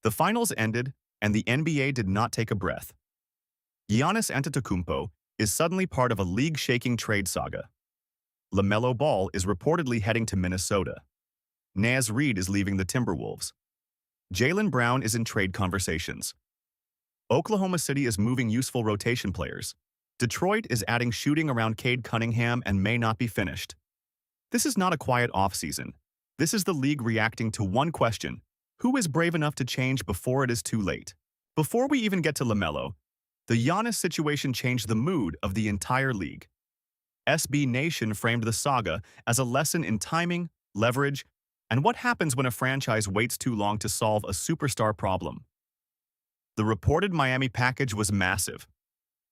The finals ended, and the NBA did not take a breath. Giannis Antetokounmpo is suddenly part of a league-shaking trade saga. LaMelo Ball is reportedly heading to Minnesota. Naz Reid is leaving the Timberwolves. Jaylen Brown is in trade conversations. Oklahoma City is moving useful rotation players. Detroit is adding shooting around Cade Cunningham and may not be finished. This is not a quiet offseason. This is the league reacting to one question: who is brave enough to change before it is too late? Before we even get to LaMelo, the Giannis situation changed the mood of the entire league. SB Nation framed the saga as a lesson in timing, leverage, and what happens when a franchise waits too long to solve a superstar problem. The reported Miami package was massive.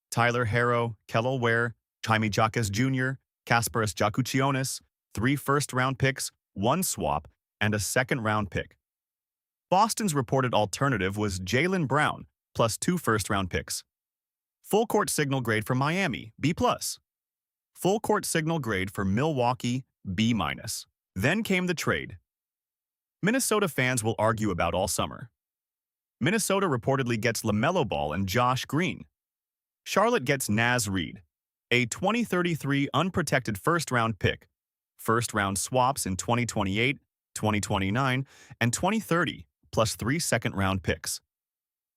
Tyler Herro, Kel'el Ware, Jaime Jaquez Jr., Kasparas Jakučionis, 3 first-round picks, 1 swap, and a second-round pick. Boston's reported alternative was Jaylen Brown, plus 2 first-round picks. Full-court signal grade for Miami, B+. Full-court signal grade for Milwaukee, B-. Then came the trade. Minnesota fans will argue about all summer. Minnesota reportedly gets LaMelo Ball and Josh Green. Charlotte gets Naz Reid, a 2033 unprotected first-round pick, first-round swaps in 2028, 2029, and 2030, plus 3 second-round picks.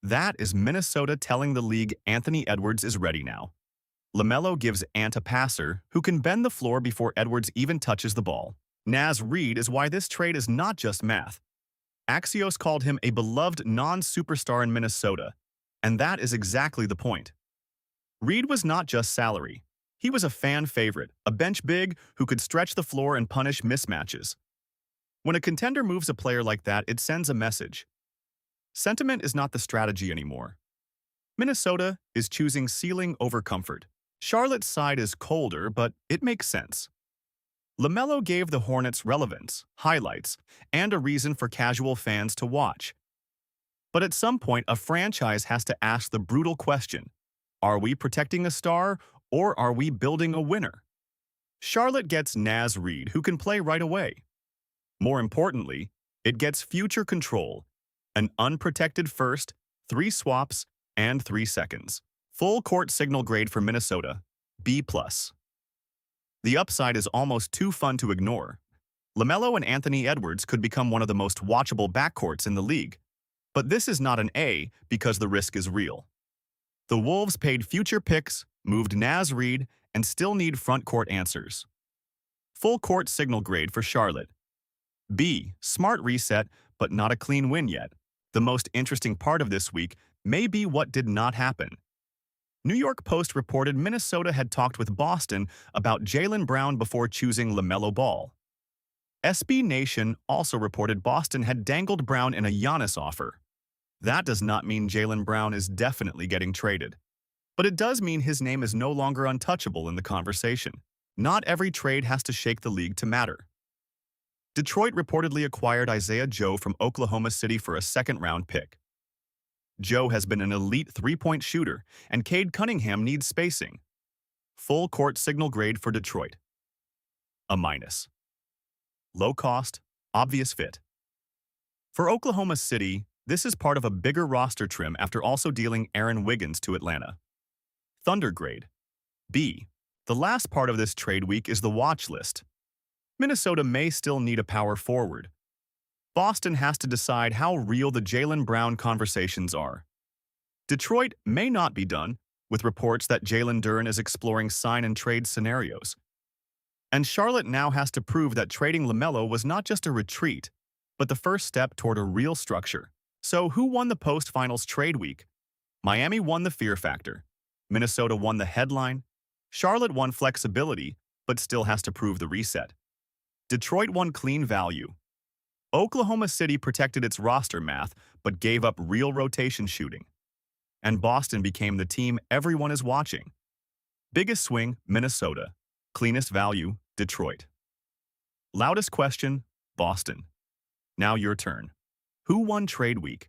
That is Minnesota telling the league Anthony Edwards is ready now. LaMelo gives Ant a passer who can bend the floor before Edwards even touches the ball. Naz Reid is why this trade is not just math. Axios called him a beloved non-superstar in Minnesota, and that is exactly the point. Reid was not just salary. He was a fan favorite, a bench big who could stretch the floor and punish mismatches. When a contender moves a player like that, it sends a message. Sentiment is not the strategy anymore. Minnesota is choosing ceiling over comfort. Charlotte's side is colder, but it makes sense. LaMelo gave the Hornets relevance, highlights, and a reason for casual fans to watch. But at some point, a franchise has to ask the brutal question: are we protecting a star, or are we building a winner? Charlotte gets Naz Reid, who can play right away. More importantly, it gets future control, an unprotected first, 3 swaps, and 3 seconds. Full court signal grade for Minnesota, B+. The upside is almost too fun to ignore. LaMelo and Anthony Edwards could become one of the most watchable backcourts in the league. But this is not an A because the risk is real. The Wolves paid future picks, moved Naz Reid, and still need front-court answers. Full-court signal grade for Charlotte. B. Smart reset, but not a clean win yet. The most interesting part of this week may be what did not happen. New York Post reported Minnesota had talked with Boston about Jaylen Brown before choosing LaMelo Ball. SB Nation also reported Boston had dangled Brown in a Giannis offer. That does not mean Jaylen Brown is definitely getting traded. But it does mean his name is no longer untouchable in the conversation. Not every trade has to shake the league to matter. Detroit reportedly acquired Isaiah Joe from Oklahoma City for a second-round pick. Joe has been an elite 3-point shooter, and Cade Cunningham needs spacing. Full court signal grade for Detroit, A-. Low cost, obvious fit. For Oklahoma City, this is part of a bigger roster trim after also dealing Aaron Wiggins to Atlanta. Thunder grade, B. The last part of this trade week is the watch list. Minnesota may still need a power forward. Boston has to decide how real the Jaylen Brown conversations are. Detroit may not be done, with reports that Jalen Duren is exploring sign-and-trade scenarios. And Charlotte now has to prove that trading LaMelo was not just a retreat, but the first step toward a real structure. So who won the post-finals trade week? Miami won the fear factor. Minnesota won the headline. Charlotte won flexibility, but still has to prove the reset. Detroit won clean value. Oklahoma City protected its roster math, but gave up real rotation shooting. And Boston became the team everyone is watching. Biggest swing, Minnesota. Cleanest value, Detroit. Loudest question, Boston. Now your turn. Who won trade week?